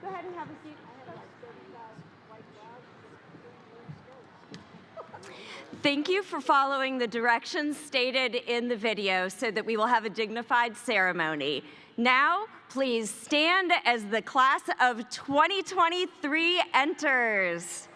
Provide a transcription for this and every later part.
Go ahead and have a seat. Thank you for following the directions stated in the video so that we will have a dignified ceremony. Now, please stand as the class of 2023 enters.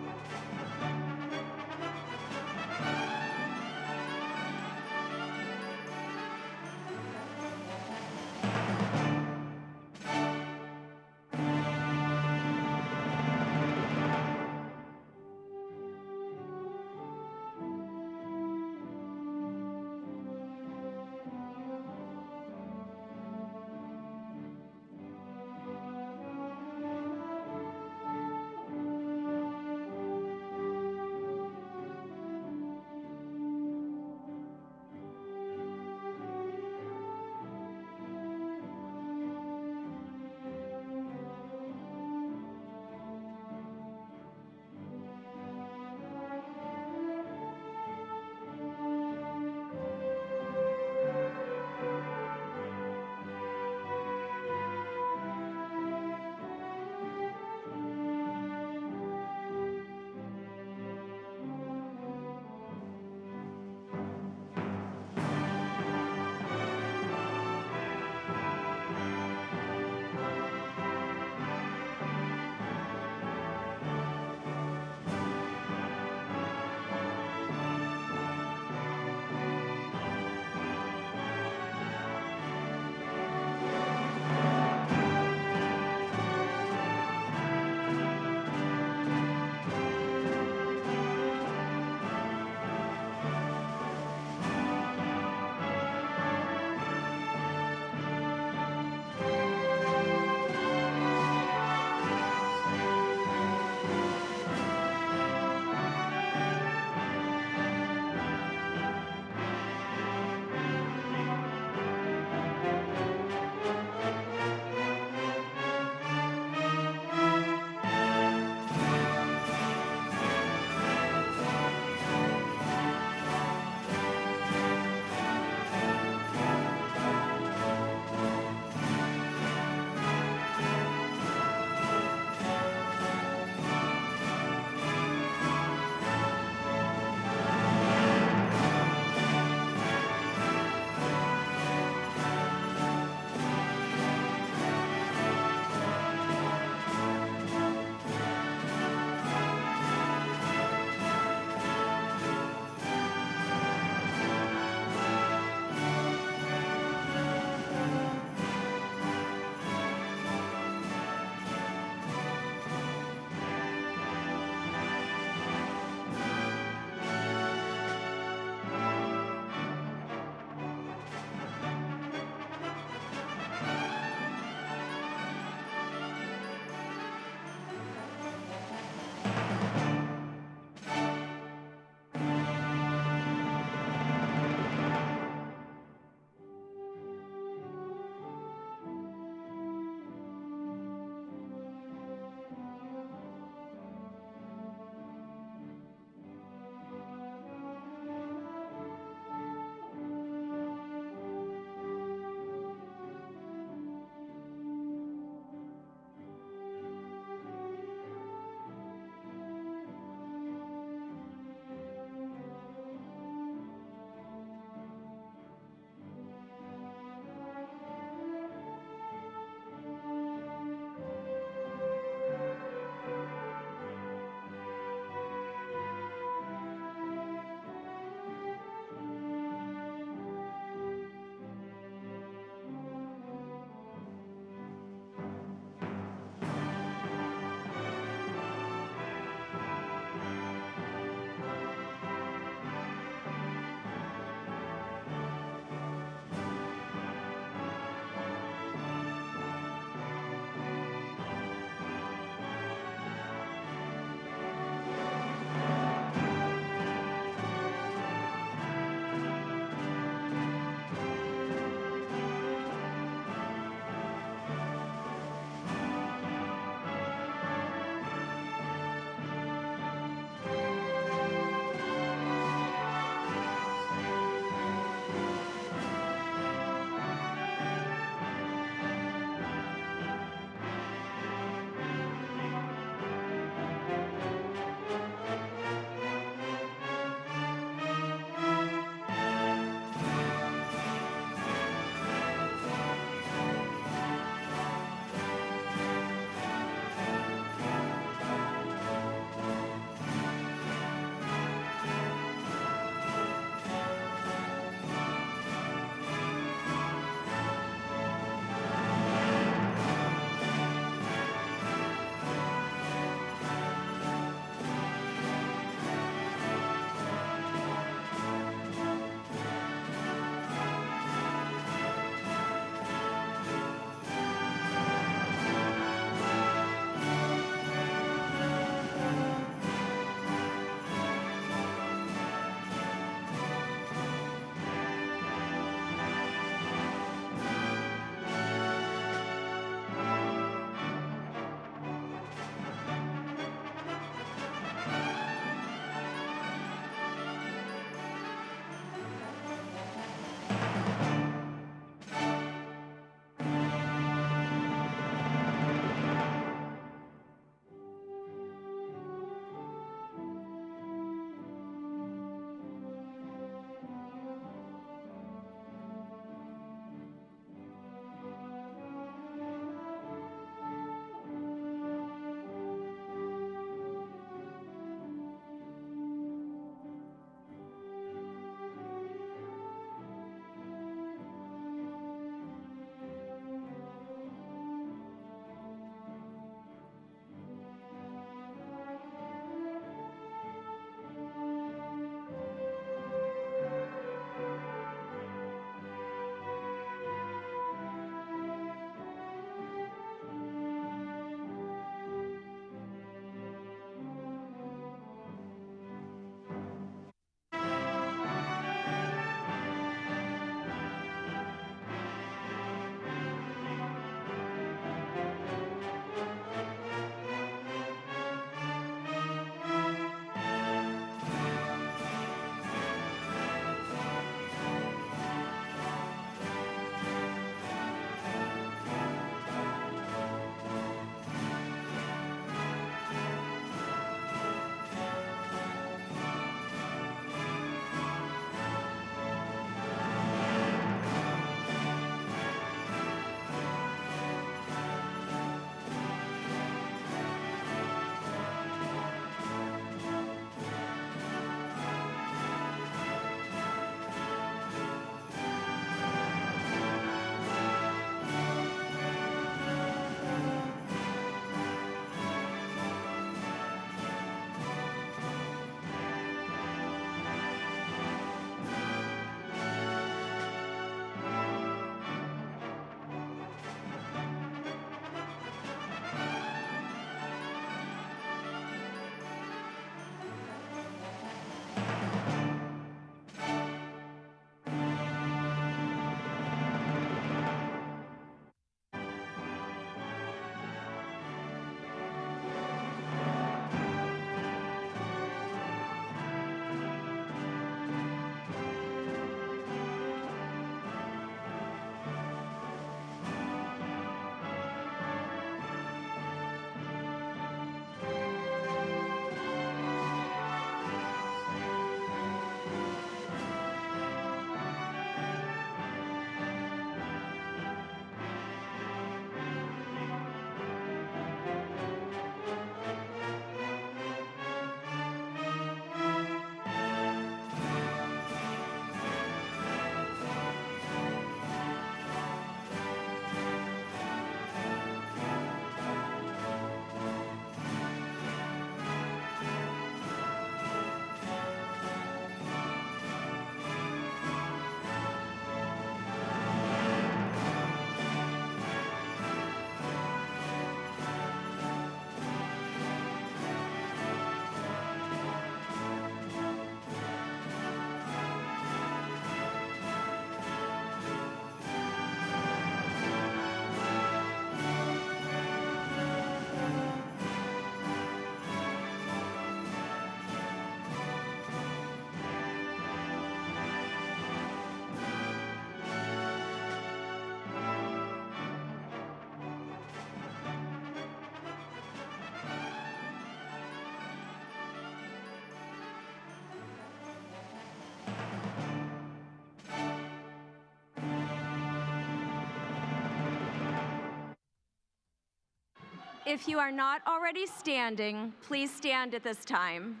If you are not already standing, please stand at this time.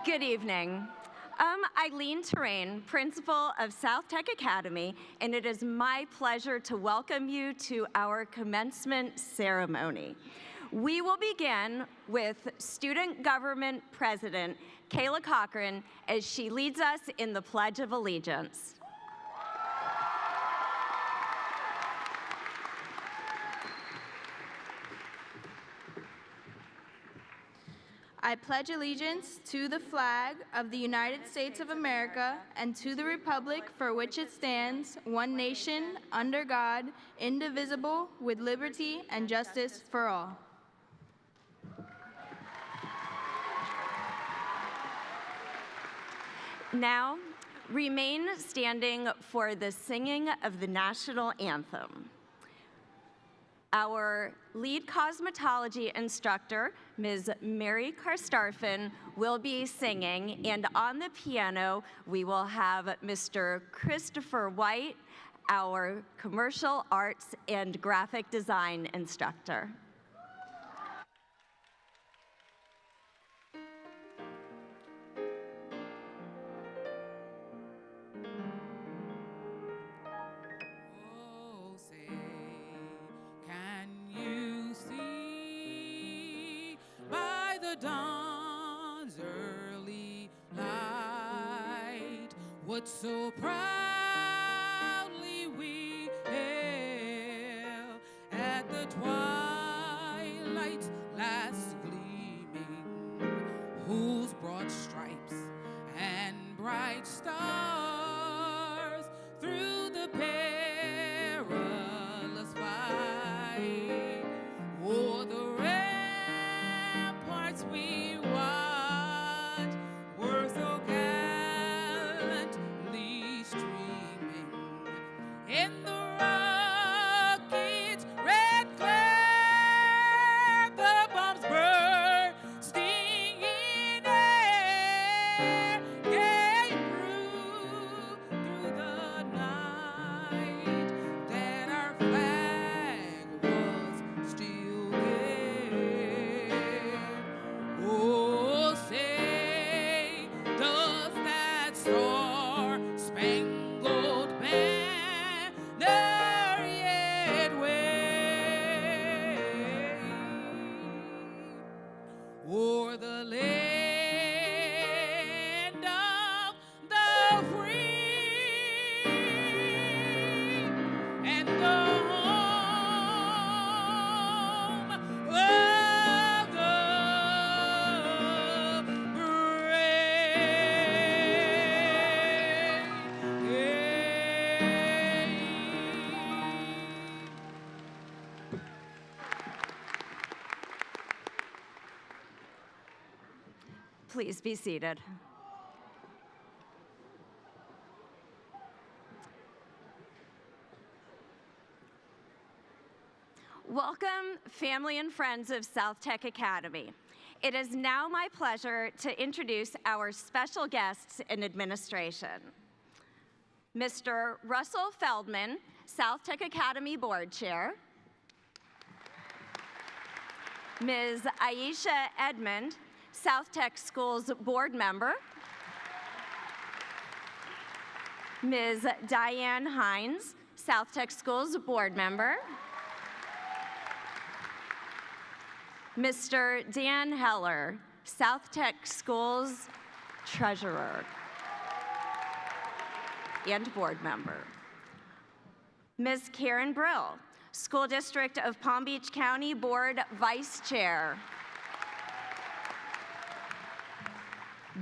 Good evening. I'm Eileen Terrain, principal of South Tech Academy, and it is my pleasure to welcome you to our commencement ceremony. We will begin with Student Government President Kayla Cochran as she leads us in the Pledge of Allegiance. I pledge allegiance to the flag of the United States of America and to the republic for which it stands, one nation, under God, indivisible, with liberty and justice for all. Now, remain standing for the singing of the national anthem. Our lead cosmetology instructor, Ms. Mary Karstarfin, will be singing, and on the piano, we will have Mr. Christopher White, our commercial arts and graphic design instructor. Dawn's early light, what so proudly we hail at the twilight's last gleaming, whose broad stripes and bright stars through the perilous fight o'er the we watch were so gallantly streaming in the rocket's red glare, the bombs bursting in air came through the night that our flag was still there. Oh, say, does that star-spangled banner yet wave o'er the land of the free and the home of the Please be seated. Welcome, family and friends of South Tech Academy. It is now my pleasure to introduce our special guests in administration. Mr. Russell Feldman, South Tech Academy Board Chair. Ms. Aisha Edmond, South Tech Schools Board Member. Ms. Diane Hines, South Tech Schools Board Member. Mr. Dan Heller, South Tech Schools Treasurer and Board Member. Ms. Karen Brill, School District of Palm Beach County Board Vice Chair.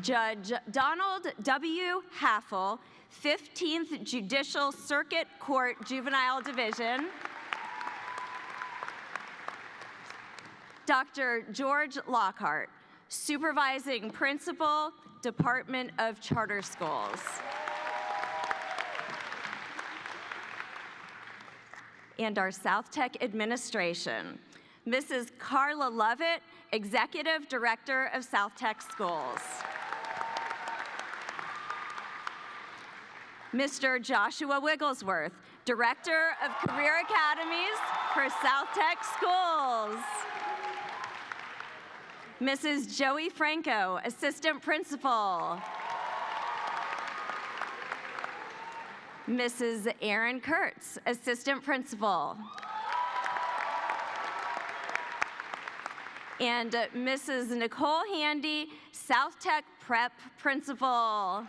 Judge Donald W. Haffel, 15th Judicial Circuit Court Juvenile Division. Dr. George Lockhart, Supervising Principal, Department of Charter Schools. And our South Tech Administration, Mrs. Carla Lovett, Executive Director of South Tech Schools. Mr. Joshua Wigglesworth, Director of Career Academies for South Tech Schools. Mrs. Joey Franco, Assistant Principal. Mrs. Erin Kurtz, Assistant Principal. And Mrs. Nicole Handy, South Tech Prep Principal.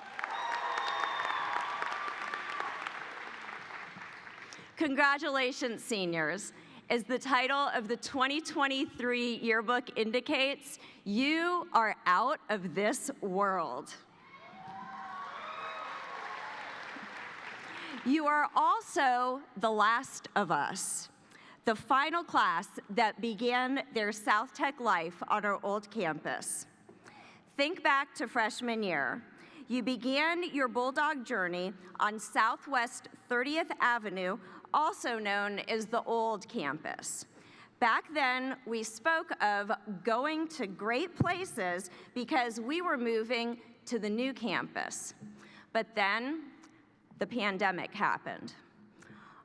Congratulations, seniors. As the title of the 2023 yearbook indicates, you are out of this world. You are also the last of us, the final class that began their South Tech life on our old campus. Think back to freshman year. You began your Bulldog journey on Southwest 30th Avenue, also known as the old campus. Back then, we spoke of going to great places because we were moving to the new campus. But then, the pandemic happened.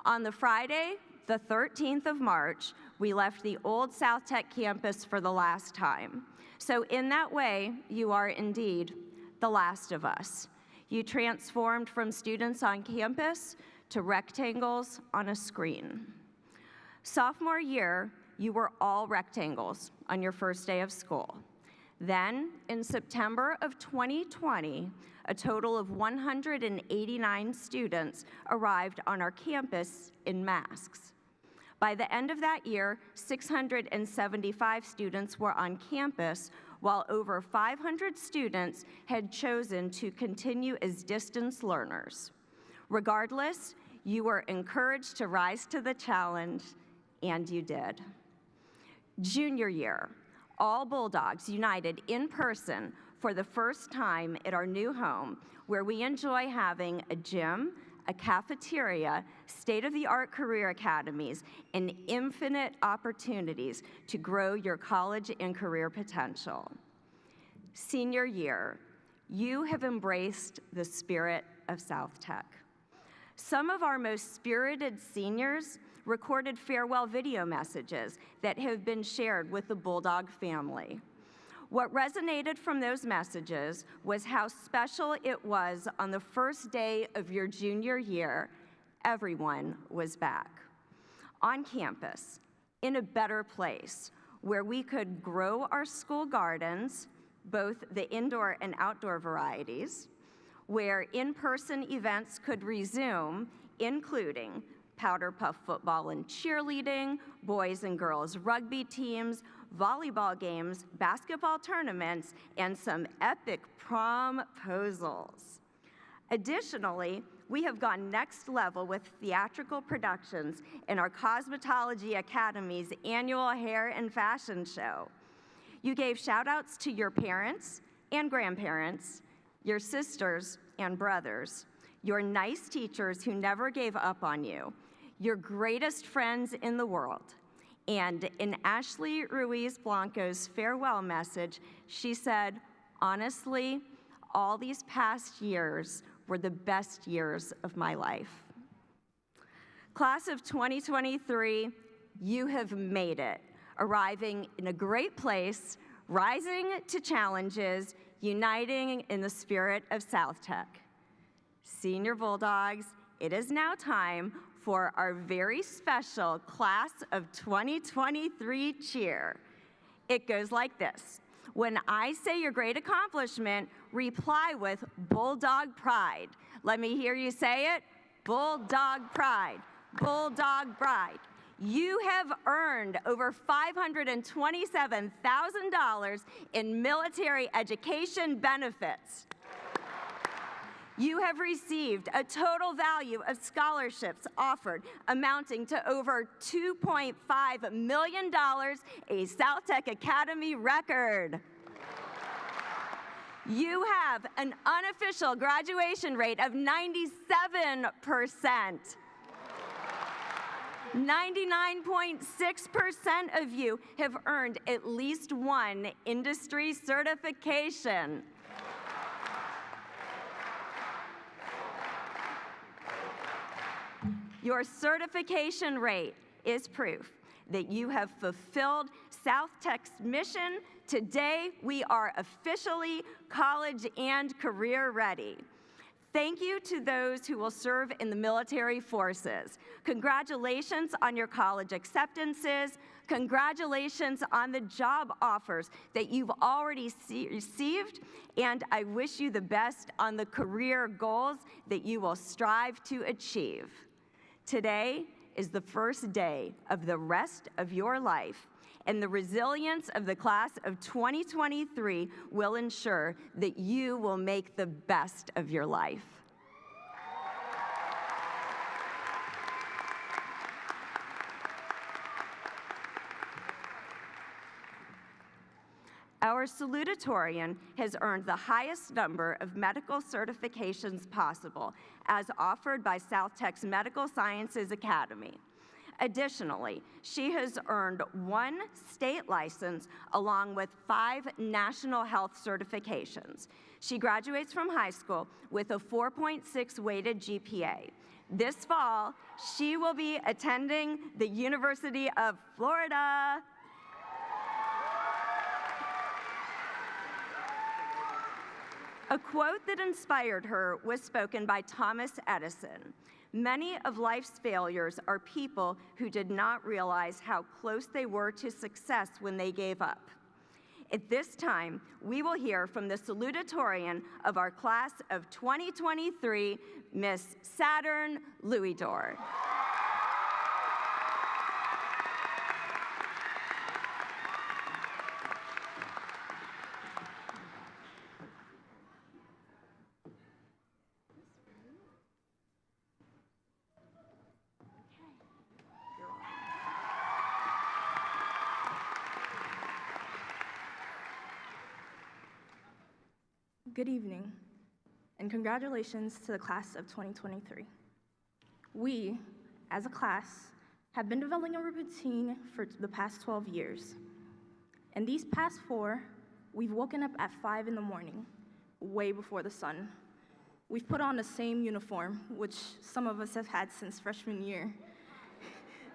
On the Friday, the 13th of March, we left the old South Tech campus for the last time. So in that way, you are indeed the last of us. You transformed from students on campus to rectangles on a screen. Sophomore year, you were all rectangles on your first day of school. Then, in September of 2020, a total of 189 students arrived on our campus in masks. By the end of that year, 675 students were on campus, while over 500 students had chosen to continue as distance learners. Regardless, you were encouraged to rise to the challenge, and you did. Junior year, all Bulldogs united in person for the first time at our new home, where we enjoy having a gym, a cafeteria, state-of-the-art career academies, and infinite opportunities to grow your college and career potential. Senior year, you have embraced the spirit of South Tech. Some of our most spirited seniors recorded farewell video messages that have been shared with the Bulldog family. What resonated from those messages was how special it was on the first day of your junior year. Everyone was back on campus, in a better place, where we could grow our school gardens, both the indoor and outdoor varieties, where in-person events could resume, including powder puff football and cheerleading, boys and girls rugby teams, volleyball games, basketball tournaments, and some epic promposals. Additionally, we have gone next level with theatrical productions in our Cosmetology Academy's annual hair and fashion show. You gave shout-outs to your parents and grandparents, your sisters and brothers, your nice teachers who never gave up on you, your greatest friends in the world. And in Ashley Ruiz Blanco's farewell message, she said, honestly, all these past years were the best years of my life. Class of 2023, you have made it, arriving in a great place, rising to challenges, uniting in the spirit of South Tech. Senior Bulldogs, it is now time for our very special Class of 2023 cheer. It goes like this. When I say your great accomplishment, reply with Bulldog Pride. Let me hear you say it. Bulldog Pride. Bulldog Pride. You have earned over $527,000 in military education benefits. You have received a total value of scholarships offered amounting to over $2.5 million, a South Tech Academy record. You have an unofficial graduation rate of 97%. 99.6% of you have earned at least one industry certification. Your certification rate is proof that you have fulfilled South Tech's mission. Today, we are officially college and career ready. Thank you to those who will serve in the military forces. Congratulations on your college acceptances. Congratulations on the job offers that you've already received. And I wish you the best on the career goals that you will strive to achieve. Today is the first day of the rest of your life, and the resilience of the class of 2023 will ensure that you will make the best of your life. Our salutatorian has earned the highest number of medical certifications possible as offered by South Tech's Medical Sciences Academy. Additionally, she has earned 1 state license along with 5 national health certifications. She graduates from high school with a 4.6 weighted GPA. This fall, she will be attending the University of Florida. A quote that inspired her was spoken by Thomas Edison. Many of life's failures are people who did not realize how close they were to success when they gave up. At this time, we will hear from the salutatorian of our class of 2023, Miss Saturn Louisdor. Good evening, and congratulations to the class of 2023. We, as a class, have been developing a routine for the past 12 years. And these past 4, we've woken up at 5 in the morning, way before the sun. We've put on the same uniform, which some of us have had since freshman year.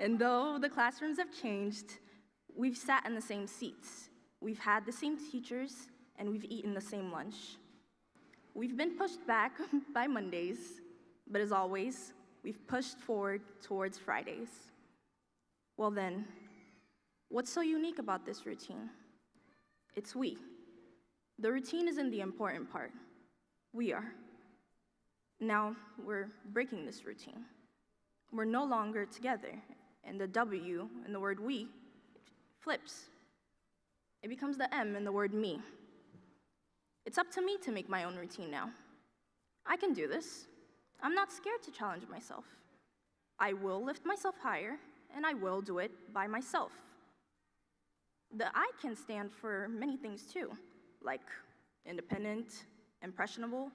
And though the classrooms have changed, we've sat in the same seats. We've had the same teachers, and we've eaten the same lunch. We've been pushed back by Mondays, but as always, we've pushed forward towards Fridays. Well then, what's so unique about this routine? It's we. The routine isn't the important part. We are. Now, we're breaking this routine. We're no longer together, and the W in the word we flips. It becomes the M in the word me. It's up to me to make my own routine now. I can do this. I'm not scared to challenge myself. I will lift myself higher, and I will do it by myself. The I can stand for many things too, like independent, impressionable,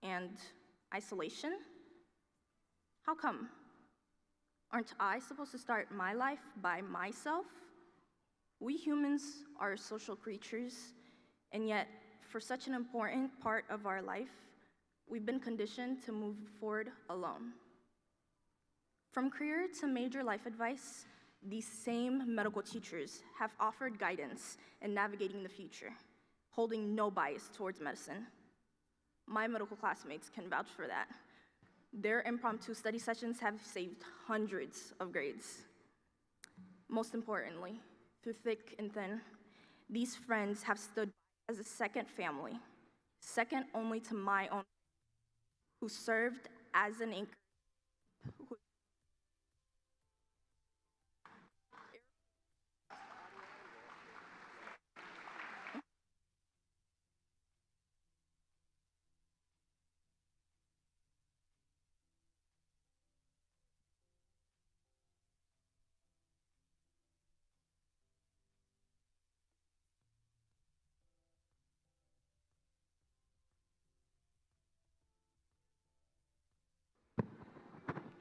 and isolation. How come? Aren't I supposed to start my life by myself? We humans are social creatures, and yet, for such an important part of our life, we've been conditioned to move forward alone. From career to major life advice, these same medical teachers have offered guidance in navigating the future, holding no bias towards medicine. My medical classmates can vouch for that. Their impromptu study sessions have saved hundreds of grades. Most importantly, through thick and thin, these friends have stood as a second family, second only to my own, who served as an anchor.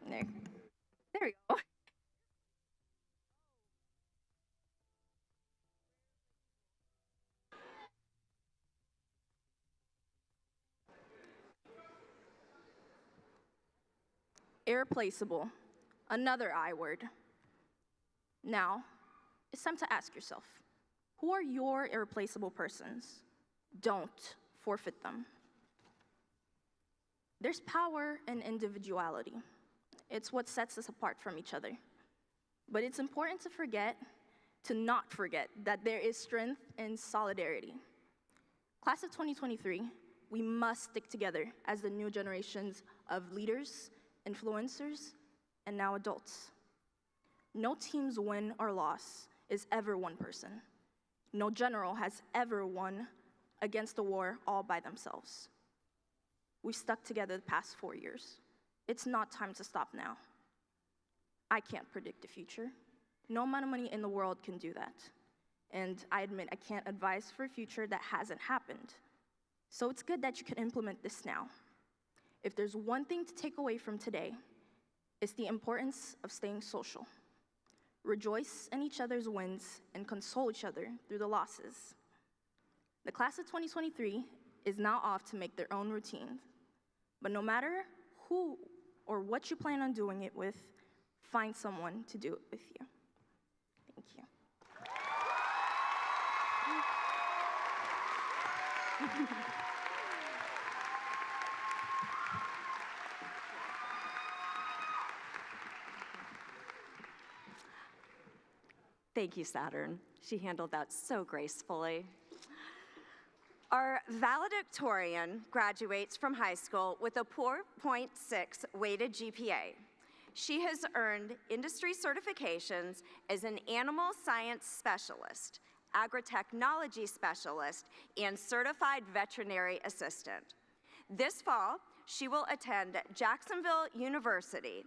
There we go. Irreplaceable, Another I word. Now, it's time to ask yourself, who are your irreplaceable persons? Don't forfeit them. There's power in individuality. It's what sets us apart from each other. But it's important to not forget that there is strength in solidarity. Class of 2023, we must stick together as the new generations of leaders, influencers, and now adults. No team's win or loss is ever one person. No general has ever won against the war all by themselves. We've stuck together the past 4 years. It's not time to stop now. I can't predict the future. No amount of money in the world can do that. And I admit I can't advise for a future that hasn't happened. So it's good that you can implement this now. If there's one thing to take away from today, it's the importance of staying social. Rejoice in each other's wins and console each other through the losses. The class of 2023 is now off to make their own routines. But no matter who or what you plan on doing it with, find someone to do it with you. Thank you. Thank you, Saturn. She handled that so gracefully. Our valedictorian graduates from high school with a 4.6 weighted GPA. She has earned industry certifications as an animal science specialist, agritechnology specialist, and certified veterinary assistant. This fall, she will attend Jacksonville University.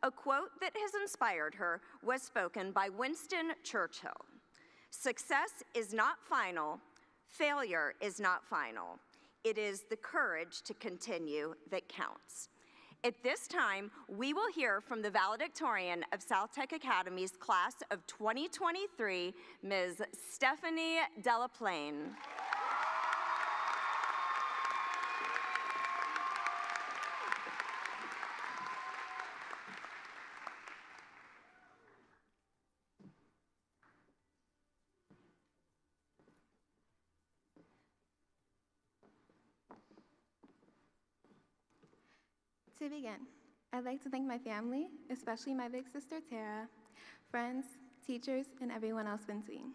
A quote that has inspired her was spoken by Winston Churchill. "Success is not final. Failure is not final. It is the courage to continue that counts." At this time, we will hear from the valedictorian of South Tech Academy's class of 2023, Ms. Stephanie Delaplane. To begin, I'd like to thank my family, especially my big sister Tara, friends, teachers, and everyone else in between.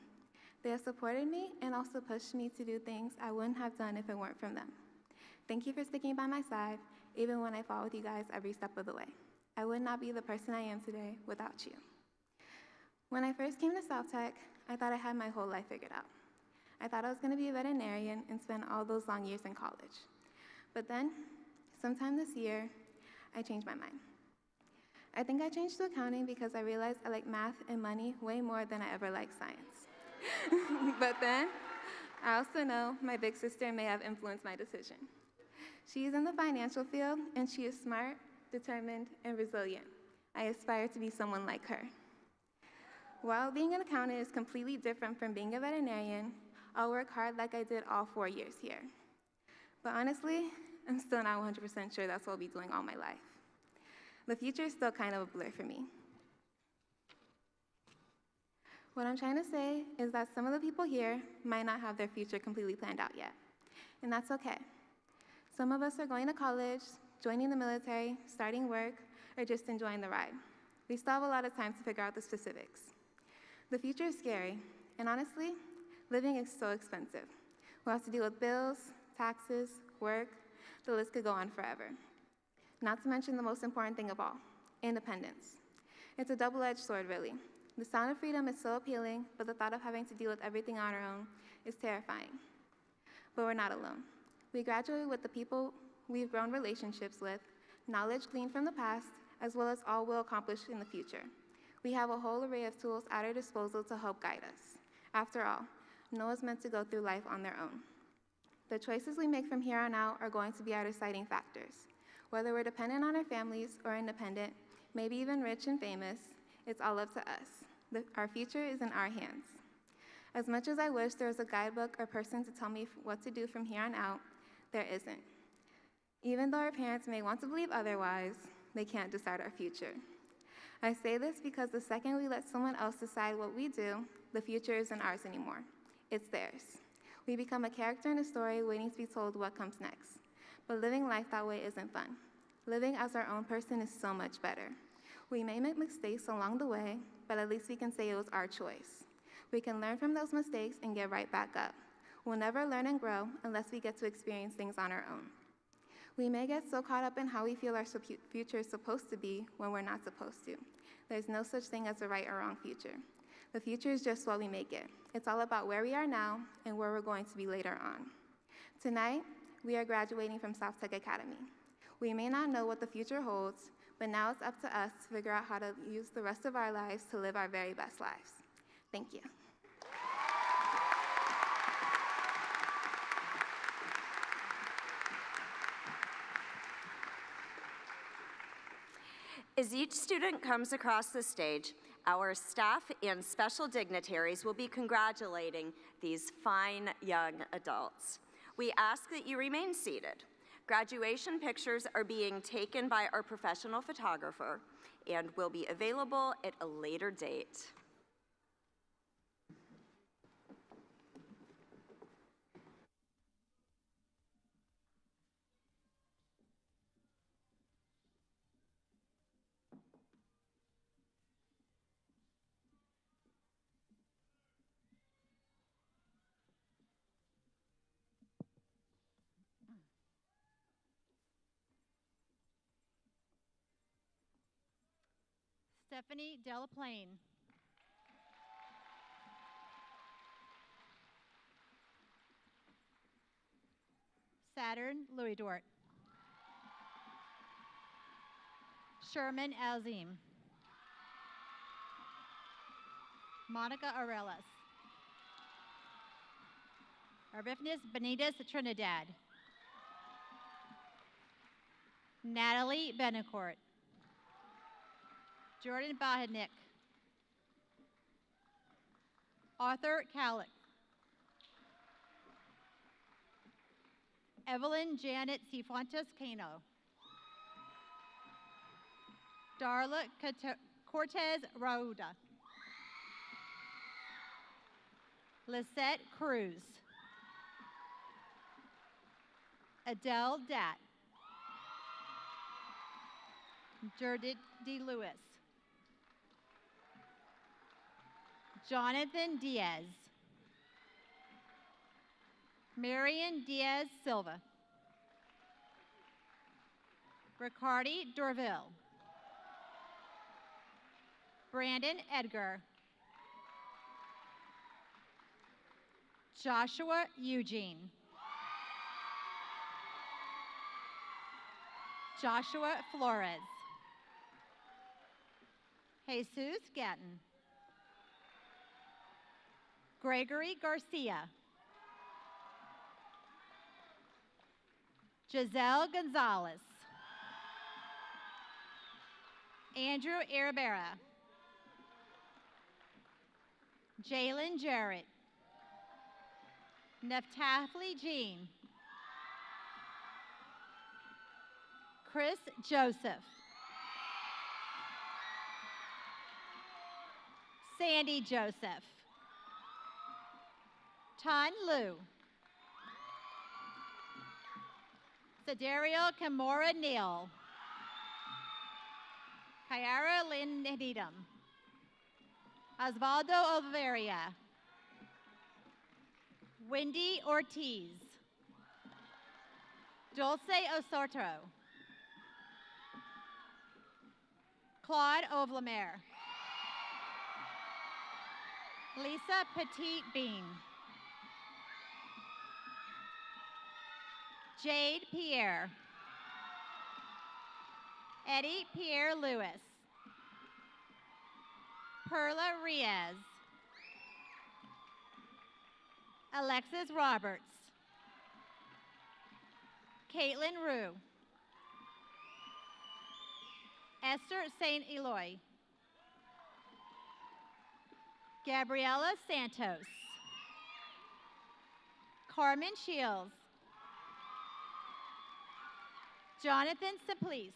They have supported me and also pushed me to do things I wouldn't have done if it weren't from them. Thank you for sticking by my side, even when I fought with you guys every step of the way. I would not be the person I am today without you. When I first came to South Tech, I thought I had my whole life figured out. I thought I was going to be a veterinarian and spend all those long years in college. But then, sometime this year, I changed my mind. I think I changed to accounting because I realized I like math and money way more than I ever liked science. But then, I also know my big sister may have influenced my decision. She is in the financial field, and she is smart, determined, and resilient. I aspire to be someone like her. While being an accountant is completely different from being a veterinarian, I'll work hard like I did all 4 years here. But honestly, I'm still not 100% sure that's what I'll be doing all my life. The future is still kind of a blur for me. What I'm trying to say is that some of the people here might not have their future completely planned out yet, and that's okay. Some of us are going to college, joining the military, starting work, or just enjoying the ride. We still have a lot of time to figure out the specifics. The future is scary, and honestly, living is so expensive. We'll have to deal with bills, taxes, work. The list could go on forever. Not to mention the most important thing of all, independence. It's a double-edged sword, really. The sound of freedom is so appealing, but the thought of having to deal with everything on our own is terrifying. But we're not alone. We graduate with the people we've grown relationships with, knowledge gleaned from the past, as well as all we'll accomplish in the future. We have a whole array of tools at our disposal to help guide us. After all, no one's meant to go through life on their own. The choices we make from here on out are going to be our deciding factors. Whether we're dependent on our families or independent, maybe even rich and famous, it's all up to us. Our future is in our hands. As much as I wish there was a guidebook or person to tell me what to do from here on out, there isn't. Even though our parents may want to believe otherwise, they can't decide our future. I say this because the second we let someone else decide what we do, the future isn't ours anymore. It's theirs. We become a character in a story waiting to be told what comes next. But living life that way isn't fun. Living as our own person is so much better. We may make mistakes along the way, but at least we can say it was our choice. We can learn from those mistakes and get right back up. We'll never learn and grow unless we get to experience things on our own. We may get so caught up in how we feel our future is supposed to be when we're not supposed to. There's no such thing as a right or wrong future. The future is just what we make it. It's all about where we are now and where we're going to be later on. Tonight, we are graduating from South Tech Academy. We may not know what the future holds, but now it's up to us to figure out how to use the rest of our lives to live our very best lives. Thank you. As each student comes across the stage, our staff and special dignitaries will be congratulating these fine young adults. We ask that you remain seated. Graduation pictures are being taken by our professional photographer and will be available at a later date. Stephanie Delaplane. Saturn Louis Dort. Sherman Azim. Monica Arelis. Arvifnis Benitez Trinidad. Natalie Benacourt. Jordan Bahadnik. Arthur Calick. Evelyn Janet Cifuentes Cano. Darla Cortez Rauda. Lisette Cruz. Adele Dat. Jerdit D. Lewis. Jonathan Diaz. Marion Diaz Silva. Ricardi Dorville. Brandon Edgar. Joshua Eugene. Joshua Flores. Jesus Gatton. Gregory Garcia. Giselle Gonzalez. Andrew Arabera. Jalen Jarrett. Neftali Jean. Chris Joseph. Sandy Joseph. Tan Lu. Siderio Kimora Neal. Kyara Lynn Needham. Osvaldo Oliveria. Wendy Ortiz. Dulce Osorto. Claude Ovlemer. Lisa Petit Bean. Jade Pierre. Eddie Pierre Lewis. Perla Riaz. Alexis Roberts. Caitlin Rue. Esther St. Eloy. Gabriela Santos. Carmen Shields. Jonathan Simplice.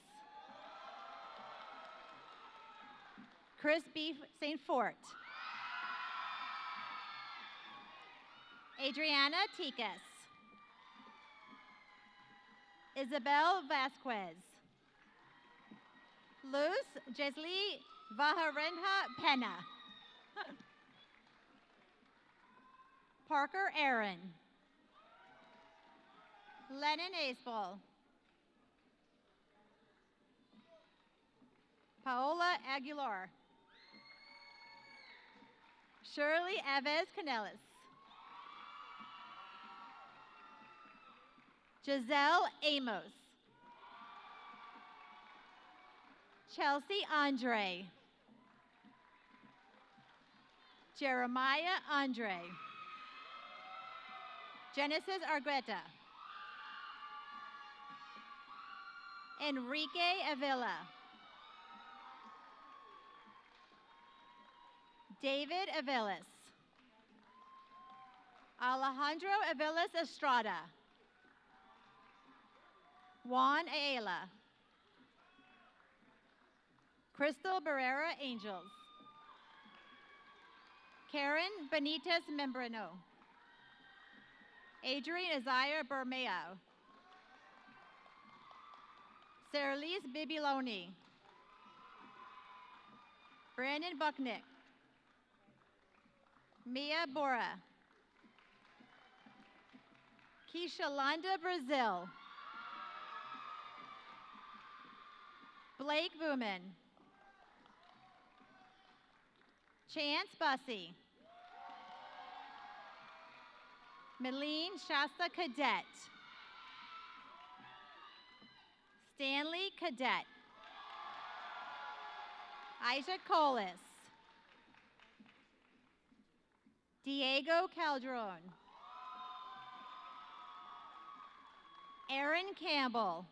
Chris B. St. Fort. Adriana Ticas. Isabel Vasquez. Luz Jesli Vaharenha Pena. Parker Aaron. Lennon Aceball. Paola Aguilar. Shirley Aves Canellis. Giselle Amos. Chelsea Andre. Jeremiah Andre. Genesis Argueta. Enrique Avila. David Aviles. Alejandro Aviles Estrada. Juan Ayala. Crystal Barrera Angels. Karen Benitez Membrano. Adrian Isaiah Bermeo. Saralise Bibiloni. Brandon Bucknick. Mia Bora. Keisha Londa Brazil. Blake Booman. Chance Bussey. Meline Shasta Cadet. Stanley Cadet. Isaac Colas. Diego Calderon. Aaron Campbell.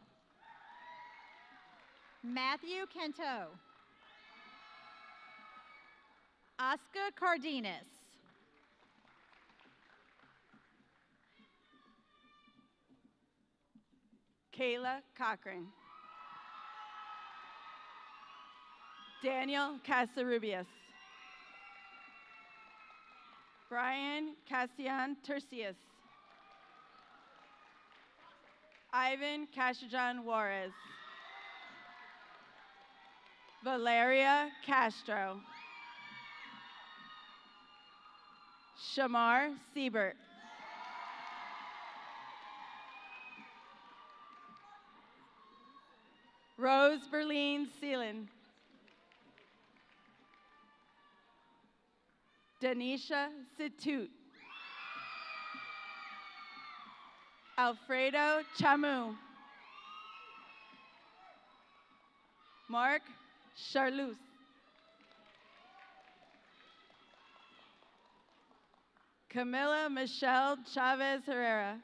Matthew Kento. Oscar Cardenas. Kayla Cochran. Daniel Casarubias. Brian Cassian Tercius. Ivan Cashajan Juarez. Valeria Castro. Shamar Siebert. Rose Berlin Seelan. Denisha Situt. Alfredo Chamu. Mark Charlus. Camila Michelle Chavez Herrera.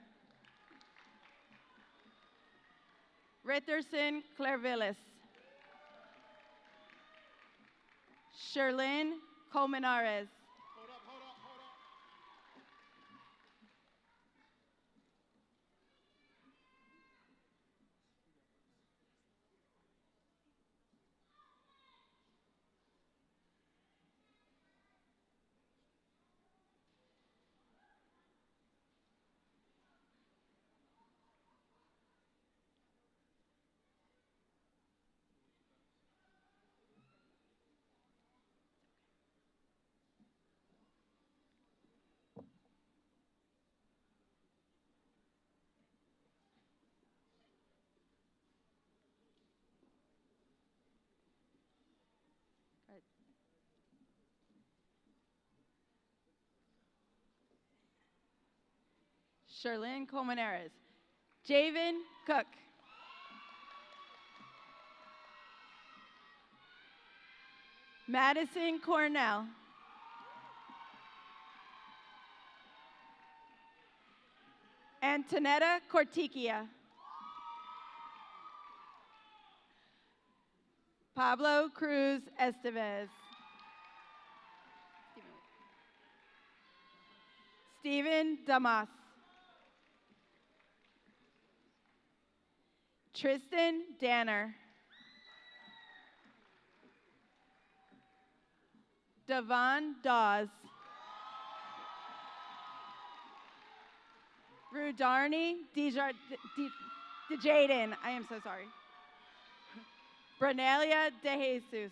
Ritherson Clairvillis. Sherlyn Colmenares. Sherlyn Colmenares. Javen Cook. Madison Cornell. Antonetta Corticia. Pablo Cruz Estevez. Stephen Damas. Tristan Danner. Devon Dawes. Rudarni DeJaden. I am so sorry. Branelia De Jesus.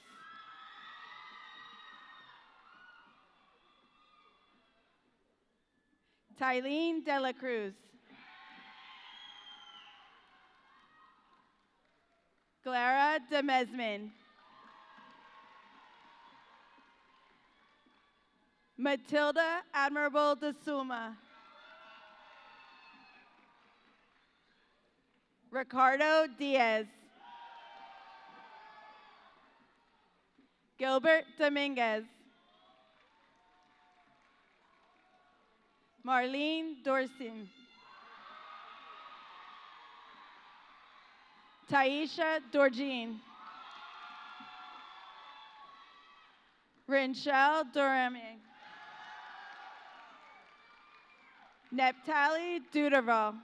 Tylene De La Cruz. Clara De Mesmin. Matilda Admirable De Suma. Ricardo Diaz. Gilbert Dominguez. Marlene Dorsin. Taisha Dorjean. Rinchelle Dorame. Neptali Duderval.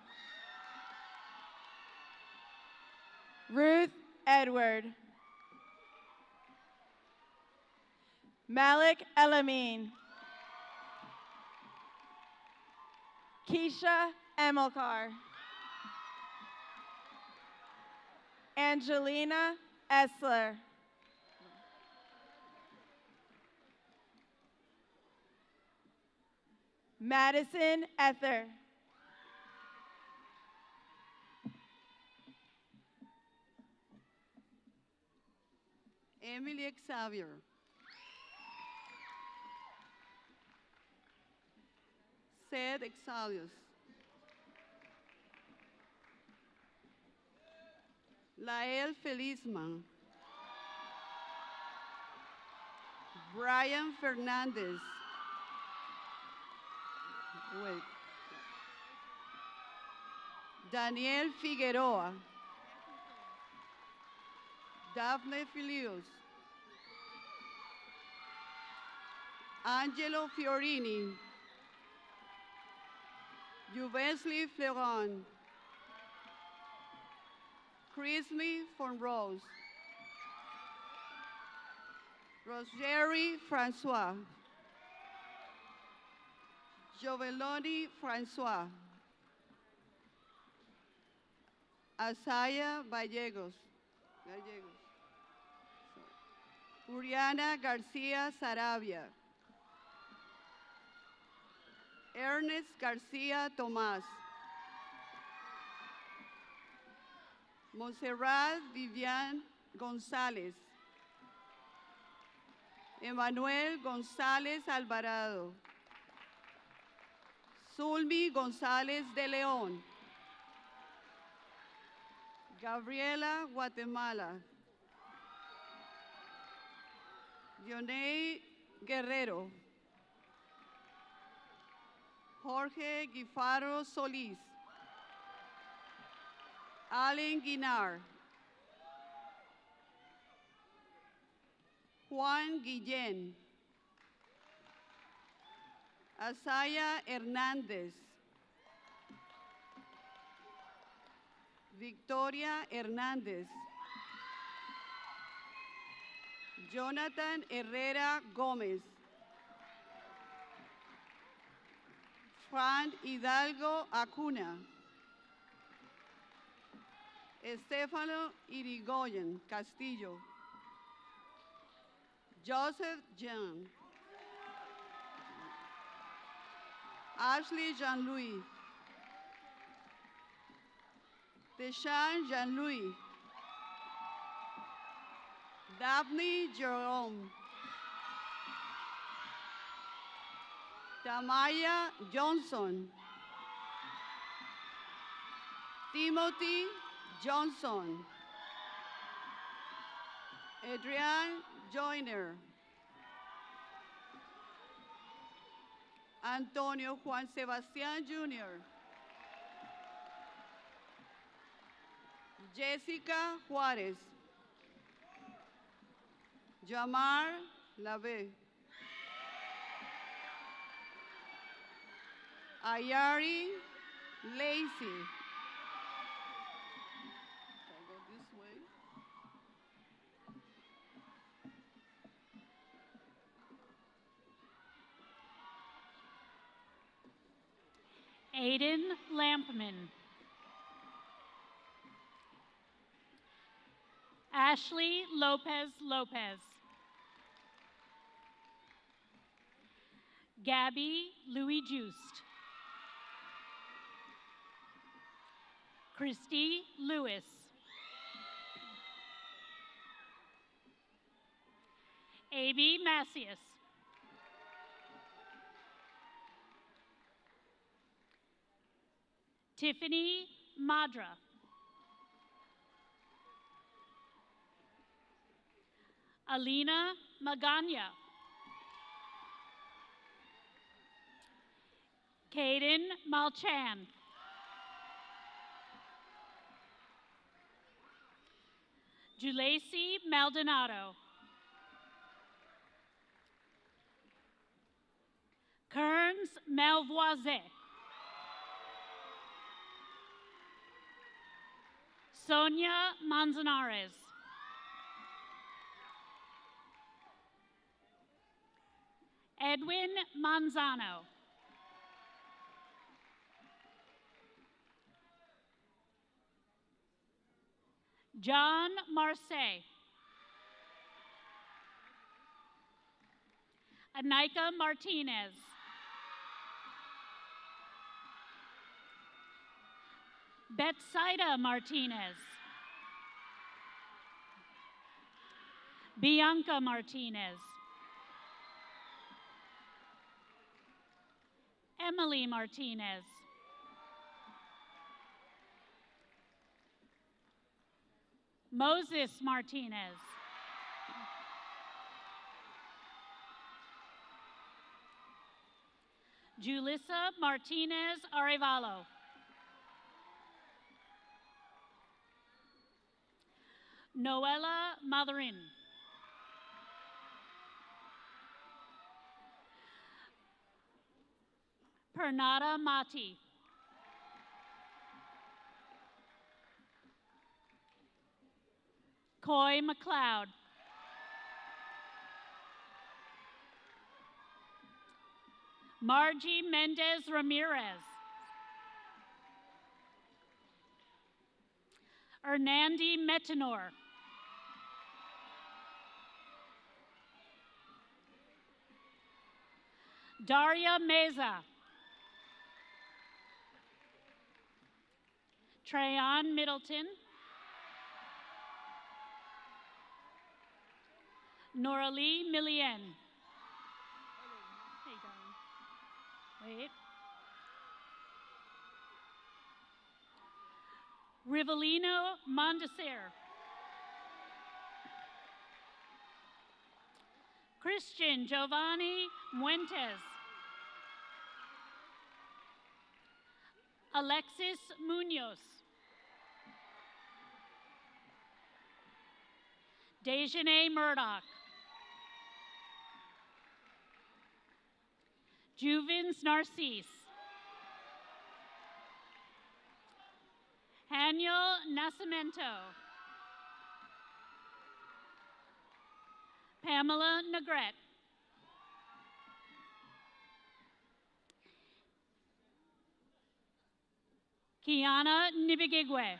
Ruth Edward. Malik Elamine. Keisha Emilcar. Angelina Essler. Madison Ether. Emily Xavier. Seth Exalius. Lael Felizman. Brian Fernandez. Wait. Daniel Figueroa. Daphne Filius. Angelo Fiorini. Juvensley Fleuron. Chrisley von Rose. Rosemary Francois. Joveloni Francois. Asaya Gallegos. Uriana Garcia Sarabia. Ernest Garcia Tomás. Montserrat Vivian González. Emanuel González Alvarado. Zulmi González de León. Gabriela Guatemala. Dionei Guerrero. Jorge Guifaro Solís. Allen Guinar. Juan Guillén. Asaya Hernández. Victoria Hernández. Jonathan Herrera Gómez. Fran Hidalgo Acuna. Estefano Irigoyen Castillo. Joseph Jean. Ashley Jean-Louis. Deshaun Jean-Louis. Daphne Jerome. Tamaya Johnson. Timothy Johnson. Adrian Joyner. Antonio Juan Sebastián Jr. Jessica Juárez. Jamar Lave. Ayari Lacey. Can I go this way? Aiden Lampman. Ashley Lopez Lopez. Gabby Louis Just. Christy Lewis. A.B. Macias. Tiffany Madra. Alina Magana. Caden Malchan. Julacey Maldonado. Kearns Malvoisin. Sonia Manzanares. Edwin Manzano. John Marseille. Anika Martinez. Betsaida Martinez. Bianca Martinez. Emily Martinez. Moses Martinez. Julissa Martinez Arevalo. Noella Matherin. Pernada Mati. Coy McLeod. Margie Mendez Ramirez. Hernandi Metanor. Daria Meza. Treyon Middleton. Noralee Millien. Hey, darling. Wait. Rivelino Mondesir. Christian Giovanni Muentes. Alexis Munoz. Dejanay Murdoch. Juvens Narcisse. Haniel Nascimento. Pamela Negrete. Kiana Nibigigwe.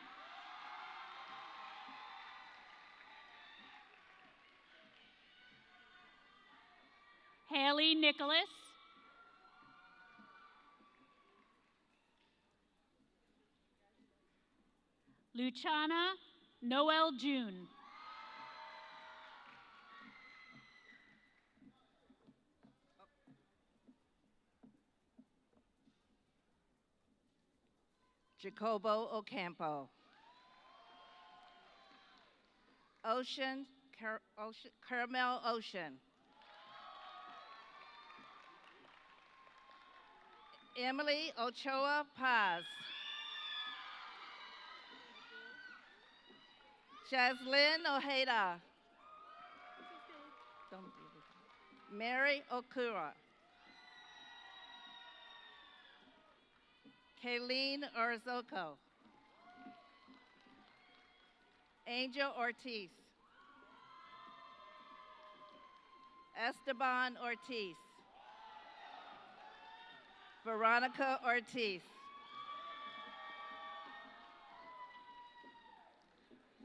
Haley Nicholas. Luciana Noel June. Jacobo Ocampo. Caramel Ocean. Emily Ochoa Paz. Jaslyn Ojeda. Mary Okura. Kayleen Orozco. Angel Ortiz. Esteban Ortiz. Veronica Ortiz.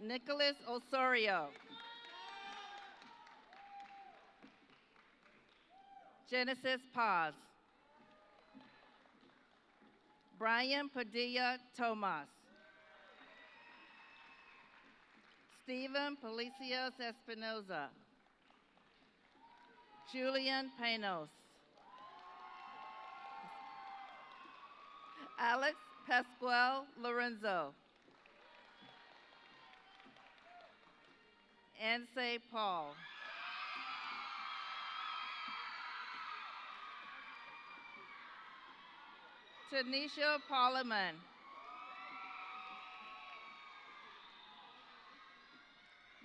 Nicholas Osorio. Genesis Paz. Brian Padilla Tomas. Stephen Palacios Espinoza. Julian Panos. Alex Pascual Lorenzo. Anse Paul. Tanisha Parliament.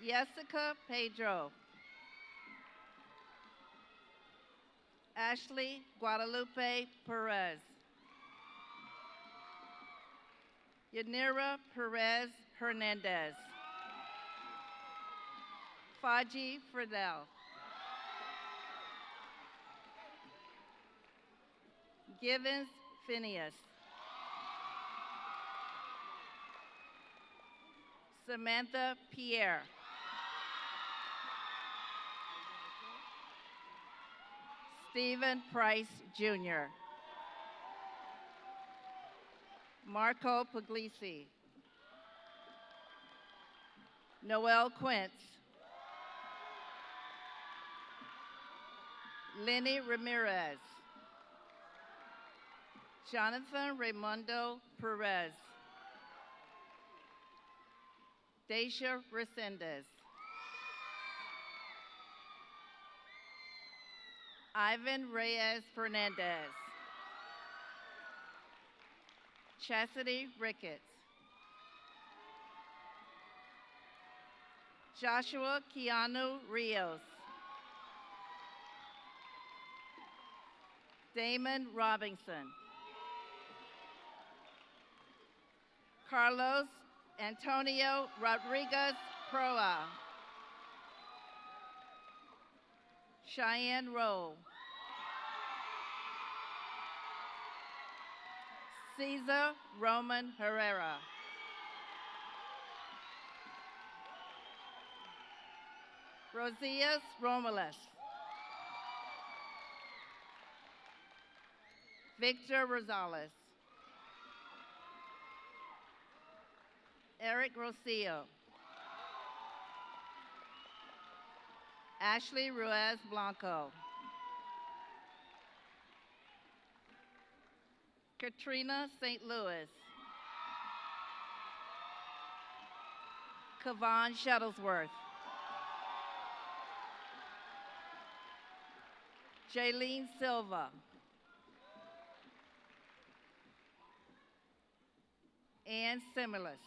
Jessica Pedro. Ashley Guadalupe Perez. Yanira Perez Hernandez. Faji Fridell. Givens Phineas. Samantha Pierre. Stephen Price Jr. Marco Puglisi. Noel Quince. Lenny Ramirez. Jonathan Raimundo Perez. Daisha Resendez. Ivan Reyes Fernandez. Chastity Ricketts. Joshua Keanu Rios. Damon Robinson. Carlos Antonio Rodriguez Proa. Cheyenne Rowe. Cesar Roman Herrera. Rosias Romulus. Victor Rosales. Eric Rosillo. Ashley Ruiz Blanco. Katrina St. Louis. Kavan Shuttlesworth. Jaylene Silva. Ann Similis.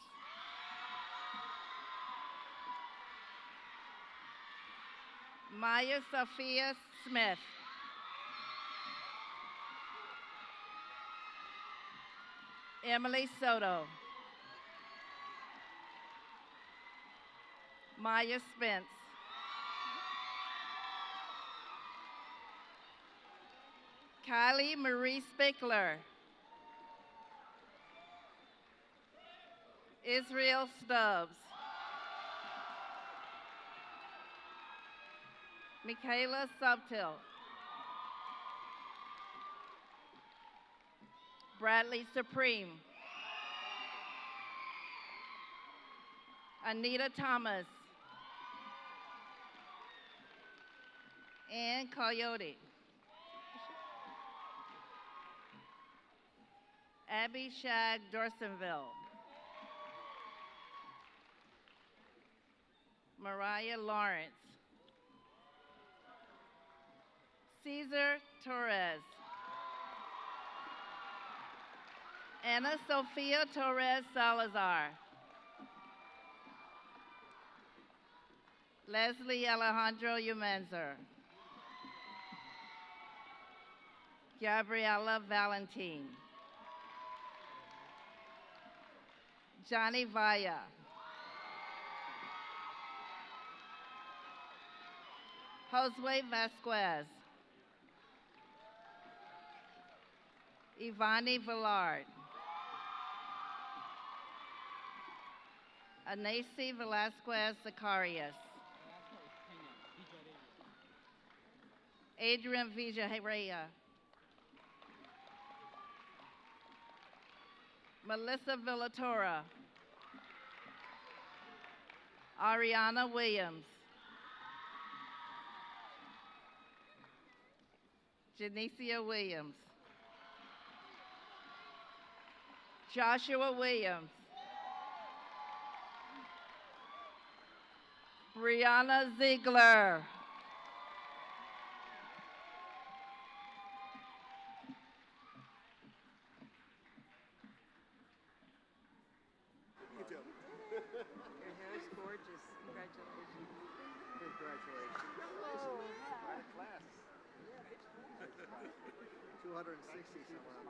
Maya Sophia Smith. Emily Soto. Maya Spence. Kylie Marie Spickler. Israel Stubbs. Michaela Subtil. Bradley Supreme. Anita Thomas. Ann Coyote. Abby Shag Dorsonville. Mariah Lawrence. Cesar Torres. Ana Sofia Torres Salazar. Leslie Alejandro Umenzer. Gabriela Valentin. Johnny Vaya. Josue Vasquez. Ivani Villard. Anasi Velasquez Zacarias. Adrian Villaherrea. Melissa Villatora. Ariana Williams. Janicia Williams. Joshua Williams. Brianna Ziegler. Your hair is gorgeous. Congratulations. Congratulations. Right at class. 260 somewhere.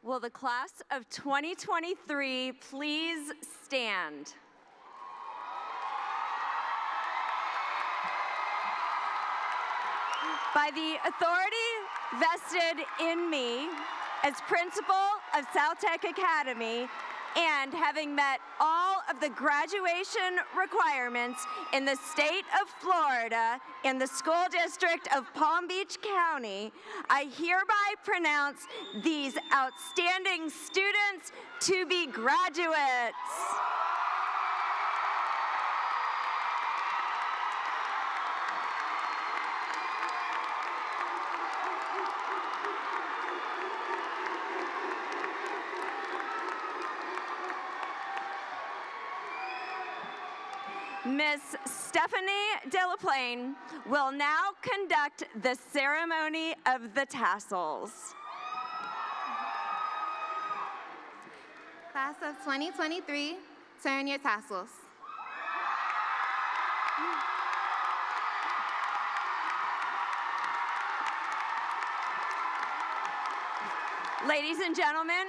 Will the class of 2023 please stand? By the authority vested in me as principal of South Tech Academy, and having met all of the graduation requirements in the state of Florida in the school district of Palm Beach County, I hereby pronounce these outstanding students to be graduates. Miss Stephanie Delaplane will now conduct the ceremony of the tassels. Class of 2023, turn your tassels. Ladies and gentlemen,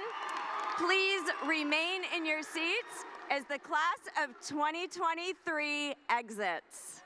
please remain in your seats as the class of 2023 exits.